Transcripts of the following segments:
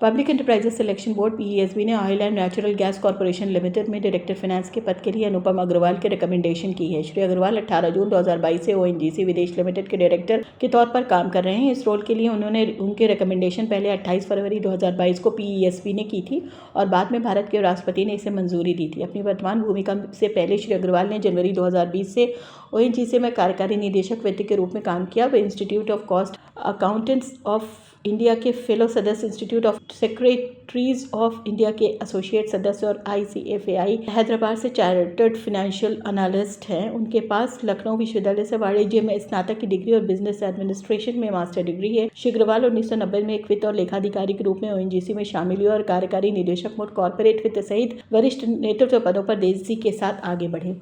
Public enterprises selection board PESB ने oil and natural gas corporation limited में director finance के पद के लिए अनुपम अग्रवाल की रिकमेंडेशन की है। श्री अग्रवाल 18 जून 2022 से ONGC विदेश लिमिटेड के डायरेक्टर के तौर पर काम कर रहे हैं। इस रोल के लिए उनकी रिकमेंडेशन पहले 28 फरवरी 2022 को PESB ने की थी और बाद में भारत के राष्ट्रपति ने इसे मंजूरी दी थी। अपनी वर्तमान भूमिका से पहले श्री अग्रवाल ने जनवरी 2020 से ONGC में कार्यकारी निदेशक वित्त के रूप में काम किया। वे institute of cost accountants of India के फेलो सदस्य, institute of secretaries of India के एसोसिएट सदस्य और ICFAI हैदराबाद से चार्टर्ड फाइनेंशियल एनालिस्ट हैं। उनके पास लखनऊ विश्वविद्यालय से वाणिज्य में स्नातक की डिग्री और बिजनेस एडमिनिस्ट्रेशन में मास्टर डिग्री है। श्री अग्रवाल 1990 में एक वित्त और लेखाधिकारी के रूप में ONGC में शामिल हुए और कार्यकारी निदेशक मोड कॉर्पोरेट वित्त सहित वरिष्ठ नेतृत्व पदों पर तेजी के साथ आगे बढ़े।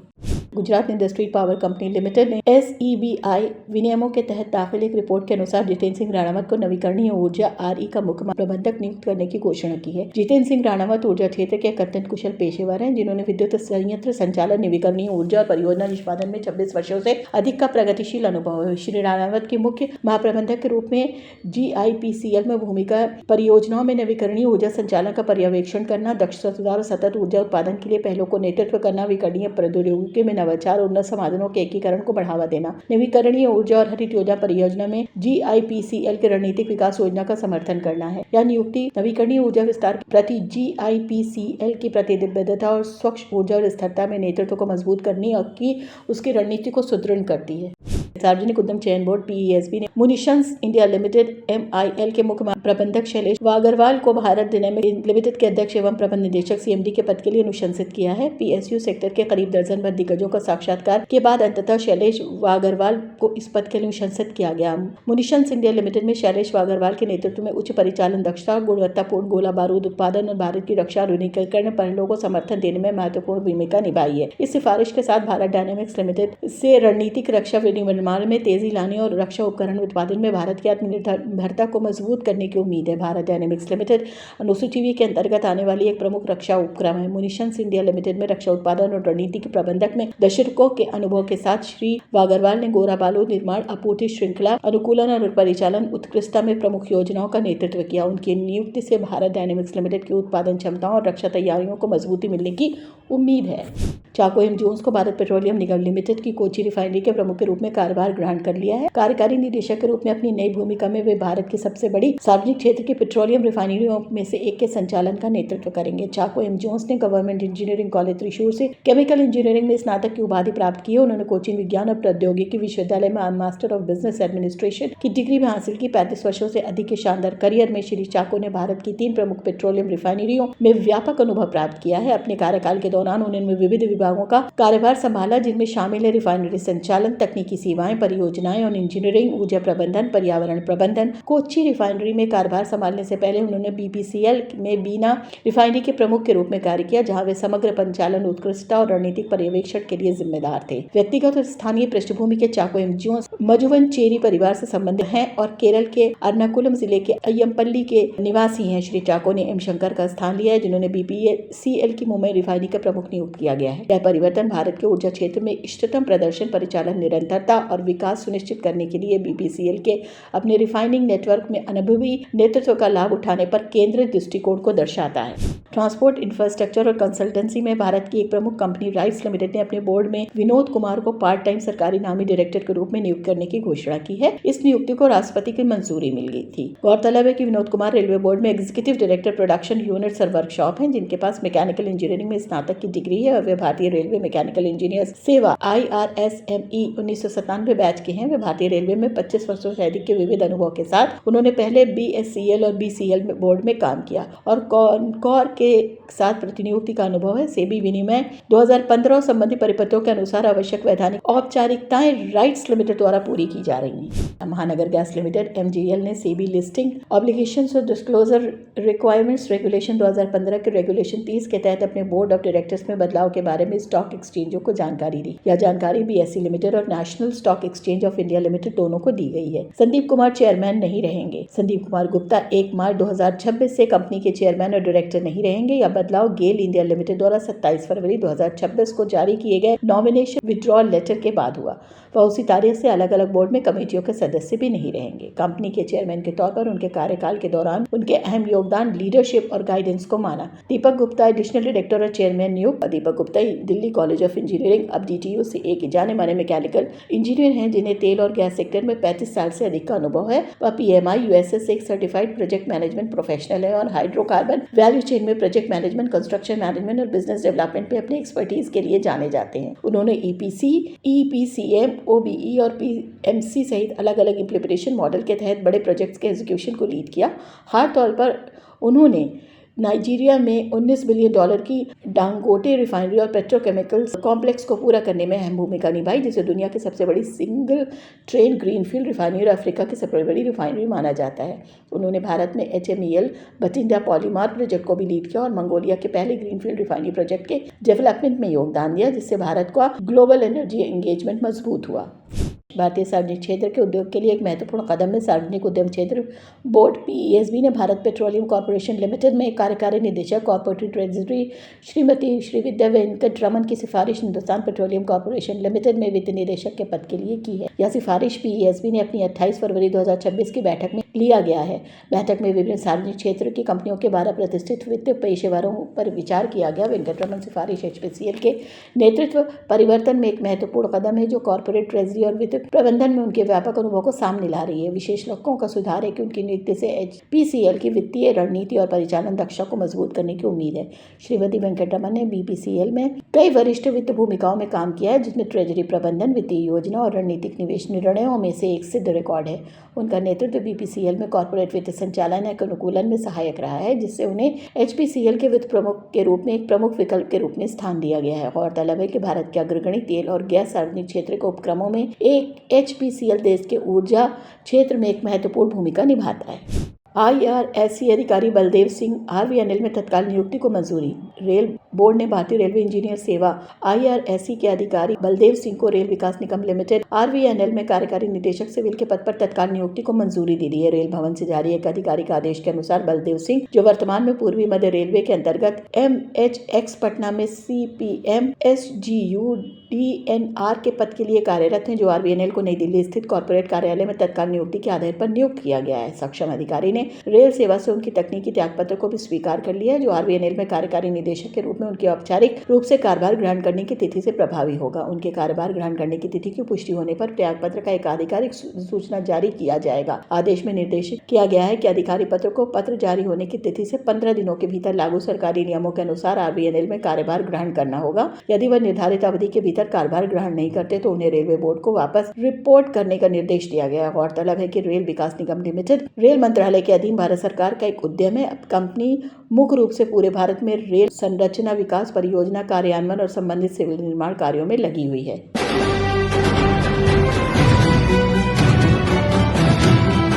Gujarat industrial power company limited ने SEBI विनियमों के तहत दाखिल एक रिपोर्ट के अनुसार जितेंद्र सिंह राणावत को नवीकरणीय ऊर्जा RE का मुख्य प्रबंधक नियुक्त करने की घोषणा की है। जितेंद्र सिंह राणावत ऊर्जा क्षेत्र के एक अत्यंत कुशल पेशेवर हैं, जिन्होंने विद्युत संयंत्र संचालन, नवीकरणीय ऊर्जा और परियोजना निष्पादन में 26 वर्षों से अधिक का प्रगतिशील अनुभव है। श्री राणावत की मुख्य महाप्रबंधक के रूप में GIPCL में भूमिका परियोजनाओं में नवीकरणीय ऊर्जा संचालन का पर्यवेक्षण करना, दक्षता सुधार और सतत ऊर्जा उत्पादन के लिए पहलों को नेतृत्व करना, नवीकरणीय प्रौद्योगिकी में नवाचार और उन्नत समाधानों के एकीकरण को बढ़ावा देना, नवीकरणीय ऊर्जा और हरित योजना परियोजना में GIPCL की रणनीतिक विकास योजना का समर्थन करना है। यह नियुक्ति नवीकरणीय ऊर्जा विस्तार के प्रति GIPCL की प्रतिबद्धता और स्वच्छ ऊर्जा और स्थिरता में नेतृत्व को मजबूत करनी और की उसकी रणनीति को सुदृढ़ करती है। सार्वजनिक उद्यम चयन बोर्ड PESB ने मुनिशंस इंडिया लिमिटेड MIL के मुख्य प्रबंधक शैलेश वागरवाल को भारत डायनेमिक्स लिमिटेड के अध्यक्ष एवं प्रबंध निदेशक CMD के पद के लिए अनुशंसित किया है। PSU सेक्टर के करीब दर्जन भर दिग्गजों का साक्षात्कार के बाद अंततः शैलेश वागरवाल को इस पद के लिए अनुशंसित किया गया। मुनिशंस इंडिया लिमिटेड में शैलेश वागरवाल के नेतृत्व में उच्च परिचालन दक्षता, गुणवत्तापूर्ण गोला बारूद उत्पादन और भारत की रक्षा और विनिर्माण पहलों को समर्थन देने में महत्वपूर्ण भूमिका निभाई है। इस सिफारिश के साथ भारत डायनेमिक्स लिमिटेड से रणनीतिक रक्षा विनिर्माण में तेजी लाने और रक्षा उपकरण उत्पादन में भारत की आत्मनिर्भरता को मजबूत करने की उम्मीद है। भारत डायनेमिक्स लिमिटेड अनुसूची V के अंतर्गत आने वाली एक प्रमुख रक्षा उपक्रम है। मुनिशंस इंडिया लिमिटेड में रक्षा उत्पादन और रणनीति के प्रबंधक में दशकों के अनुभव के साथ श्री वागरवाल ने गोला बारूद निर्माण, आपूर्ति श्रृंखला अनुकूलन और परिचालन उत्कृष्टता में प्रमुख योजनाओं का नेतृत्व किया। उनकी नियुक्ति से भारत डायनेमिक्स लिमिटेड की उत्पादन क्षमताओं और रक्षा तैयारियों को मजबूती मिलने की उम्मीद है। चाको एम जोन्स को भारत पेट्रोलियम निगम लिमिटेड की कोची रिफाइनरी के प्रमुख के रूप में कार्यभार ग्रहण कर लिया है। कार्यकारी निदेशक के रूप में अपनी नई भूमिका में वे भारत की सबसे बड़ी सार्वजनिक क्षेत्र की पेट्रोलियम रिफाइनरियों में से एक के संचालन का नेतृत्व करेंगे। चाको एम जोन्स ने गवर्नमेंट इंजीनियरिंग कॉलेज त्रिशूर से केमिकल इंजीनियरिंग में स्नातक की उपाधि प्राप्त की है। उन्होंने कोचीन विज्ञान और प्रौद्योगिकी विश्वविद्यालय में मास्टर ऑफ बिजनेस एडमिनिस्ट्रेशन की डिग्री में हासिल की। 35 वर्षों से अधिक के शानदार करियर में श्री चाको ने भारत की 3 प्रमुख पेट्रोलियम रिफाइनरियों में व्यापक अनुभव प्राप्त किया है। अपने कार्यकाल के दौरान उन्होंने विविध विभागों का कार्यभार संभाला, जिनमें शामिल है रिफाइनरी संचालन, तकनीकी सेवाएं, परियोजनाएं और इंजीनियरिंग, ऊर्जा प्रबंधन, पर्यावरण प्रबंधन। कोच्चि रिफाइनरी में कार्यभार संभालने से पहले उन्होंने BPCL में बीना रिफाइनरी के प्रमुख के रूप में कार्य किया, जहां वे समग्र संचालन, उत्कृष्टता और रणनीतिक पर्यवेक्षण के लिए जिम्मेदार थे। व्यक्तिगत और स्थानीय पृष्ठभूमि के चाको एम जोन्स मजुवनचेरी परिवार से संबंधित हैं और केरल के अर्नाकुलम जिले के अय्यमपल्ली के निवासी हैं। श्री चाको ने M शंकर का स्थान लिया है, जिन्होंने BPCL की मुंबई रिफाइनरी का प्रमुख नियुक्त किया गया है। यह परिवर्तन भारत के ऊर्जा क्षेत्र में इष्टतम प्रदर्शन, परिचालन निरंतरता और विकास सुनिश्चित करने के लिए BPCL के अपने रिफाइनिंग नेटवर्क में अनुभवी नेतृत्व का लाभ उठाने पर केंद्रित दृष्टिकोण को दर्शाता है। ट्रांसपोर्ट, इंफ्रास्ट्रक्चर और कंसल्टेंसी में भारत की एक प्रमुख कंपनी राइट्स लिमिटेड ने अपने बोर्ड में विनोद कुमार को पार्ट टाइम सरकारी नामी डायरेक्टर के रूप में नियुक्त करने की घोषणा की है। इस नियुक्ति को राष्ट्रपति की मंजूरी मिल गई थी। गौरतलब है कि विनोद कुमार रेलवे बोर्ड में एग्जीक्यूटिव डायरेक्टर प्रोडक्शन यूनिट्स और वर्कशॉप हैं, जिनके पास मैकेनिकल इंजीनियरिंग में स्नातक की डिग्री है और वे भारतीय रेलवे मैकेनिकल इंजीनियर्स सेवा IRSME 1997 बैच के हैं। वे भारतीय रेलवे में 25 वर्षों से अधिक के विविध अनुभव के साथ उन्होंने पहले BSCL और BCL बोर्ड में काम किया और कॉर के साथ प्रतिनियुक्ति का अनुभव है। सेबी विनिमय 2015 संबंधी परिपत्रों के अनुसार आवश्यक वैधानिक औपचारिकताएं राइट्स लिमिटेड द्वारा पूरी की जा रही हैं। महानगर गैस लिमिटेड MGL ने सेबी लिस्टिंग ऑब्लिगेशंस और डिस्क्लोजर रिक्वायरमेंट्स रेगुलेशन 2015 के रेगुलेशन 30 के तहत अपने बोर्ड ऑफ डायरेक्टर्स में बदलाव के बारे में स्टॉक एक्सचेंजों को जानकारी दी। यह जानकारी BSE लिमिटेड और national stock stock exchange of India limited दोनों को दी गई है। संदीप कुमार चेयरमैन नहीं रहेंगे। संदीप कुमार गुप्ता 1 मार्च 2026 से कंपनी के चेयरमैन और डायरेक्टर नहीं रहेंगे। यह बदलाव गेल इंडिया लिमिटेड द्वारा 27 फरवरी 2026 को जारी किए गए नॉमिनेशन विड्रॉल लेटर के बाद हुआ। वह उसी तारीख से अलग अलग बोर्ड में कमेटियों के सदस्य भी नहीं रहेंगे। कंपनी के चेयरमैन के तौर पर उनके कार्यकाल के दौरान उनके अहम योगदान, लीडरशिप और गाइडेंस को माना। दीपक गुप्ता एडिशनल डायरेक्टर और चेयरमैन नियुक्त। Deepak Gupta Delhi college of engineering अब DTU से एक जाने माने मैकेनिकल इंजीनियर हैं जिन्हें तेल और गैस सेक्टर में 35 साल से अधिक का अनुभव है। वह PMI USA से एक सर्टिफाइड प्रोजेक्ट मैनेजमेंट प्रोफेशनल है और हाइड्रोकार्बन वैल्यू चेन में प्रोजेक्ट मैनेजमेंट, कंस्ट्रक्शन मैनेजमेंट और बिजनेस डेवलपमेंट में अपनी एक्सपर्टीज के लिए जाने जाते हैं। उन्होंने EPC, EPCM, OBE और PMC सहित अलग अलग इम्प्लीमेंटेशन मॉडल के तहत बड़े प्रोजेक्ट्स के एग्जीक्यूशन को लीड किया। खास तौर पर उन्होंने नाइजीरिया में $19 बिलियन की डांगोटे रिफाइनरी और पेट्रोकेमिकल्स कॉम्प्लेक्स को पूरा करने में अहम भूमिका निभाई, जिसे दुनिया की सबसे बड़ी सिंगल ट्रेन ग्रीनफील्ड रिफाइनरी और अफ्रीका की सबसे बड़ी रिफाइनरी माना जाता है। उन्होंने भारत में HMEL बठिंडा पॉलीमार प्रोजेक्ट को भी लीड किया और मंगोलिया के पहले ग्रीनफील्ड रिफाइनरी प्रोजेक्ट के डेवलपमेंट में योगदान दिया, जिससे भारत का ग्लोबल एनर्जी एंगेजमेंट मजबूत हुआ। भारतीय सार्वजनिक क्षेत्र के उद्योग के लिए एक महत्वपूर्ण कदम में सार्वजनिक उद्यम क्षेत्र बोर्ड PESB ने भारत पेट्रोलियम कॉर्पोरेशन लिमिटेड में एक कार्यकारी निदेशक कॉर्पोरेट ट्रेजरी श्रीमती श्रीविद्या वेंकटरमन की सिफारिश हिंदुस्तान पेट्रोलियम कॉर्पोरेशन लिमिटेड में वित्त निदेशक के पद के लिए की है। यह सिफारिश PESB ने अपनी 28 फरवरी 2026 की बैठक में लिया गया है। बैठक में विभिन्न सार्वजनिक क्षेत्र की कंपनियों के 12 प्रतिष्ठित वित्त पेशेवरों पर विचार किया गया। वेंकटरमन सिफारिश HPCL के नेतृत्व परिवर्तन में एक महत्वपूर्ण कदम है जो कॉर्पोरेट ट्रेजरी और वित्त प्रबंधन में उनके व्यापक अनुभव को सामने ला रही है। विशेषज्ञों का सुधार है कि उनकी नियुक्ति से HPCL की वित्तीय रणनीति और परिचालन दक्षता को मजबूत करने की उम्मीद है। श्रीमती वेंकटरमन ने BPCL में कई वरिष्ठ वित्त भूमिकाओं में काम किया है, जिसमें ट्रेजरी प्रबंधन, वित्तीय योजना और रणनीतिक निवेश निर्णयों में से एक सिद्ध रिकॉर्ड है। उनका नेतृत्व BPCL में कॉर्पोरेट वित्त संचालन के अनुकूलन में सहायक रहा है, जिससे उन्हें HPCL के वित्त प्रमुख के रूप में एक प्रमुख विकल्प के रूप में स्थान दिया गया है। गौरतलब है कि भारत के अग्रगणी तेल और गैस सार्वजनिक क्षेत्र के उपक्रमों में एक HPCL देश के ऊर्जा क्षेत्र में एक महत्वपूर्ण भूमिका निभाता है। IRSC अधिकारी बलदेव सिंह RVNL में तत्काल नियुक्ति को मंजूरी। रेल बोर्ड ने भारतीय रेलवे इंजीनियर सेवा IRSC के अधिकारी बलदेव सिंह को रेल विकास निगम लिमिटेड RVNL में कार्यकारी निदेशक सिविल के पद पर तत्काल नियुक्ति को मंजूरी दे दी है। रेल भवन से जारी एक आधिकारिक आदेश के अनुसार बलदेव सिंह, जो वर्तमान में पूर्वी मध्य रेलवे के अंतर्गत MHX पटना में CPM SGU DNR के पद के लिए कार्यरत हैं, जो RVNL को नई दिल्ली स्थित कॉर्पोरेट कार्यालय में तत्काल नियुक्ति के आधार पर नियुक्त किया गया है। सक्षम अधिकारी ने रेल सेवा से उनकी तकनीकी त्यागपत्र को भी स्वीकार कर लिया है, जो RVNL में कार्यकारी निदेशक के रूप में उनके औपचारिक रूप से कार्यभार ग्रहण करने की तिथि से प्रभावी होगा। उनके कार्यभार ग्रहण करने की तिथि की पुष्टि होने पर त्यागपत्र का एक आधिकारिक सूचना जारी किया जाएगा। आदेश में निर्देशित किया गया है कि अधिकारी पत्र को पत्र जारी होने की तिथि से 15 दिनों के भीतर लागू सरकारी नियमों के अनुसार RVNL में कार्यभार ग्रहण करना होगा। यदि वह निर्धारित अवधि के भीतर कार्यभार ग्रहण नहीं करते तो उन्हें रेलवे बोर्ड को वापस रिपोर्ट करने का निर्देश दिया गया। गौरतलब है कि रेल विकास निगम लिमिटेड रेल मंत्रालय के अधीन भारत सरकार का एक उद्यम है। कंपनी मुख्य रूप से पूरे भारत में रेल संरचना विकास परियोजना कार्यान्वयन और संबंधित सिविल निर्माण कार्यों में लगी हुई है।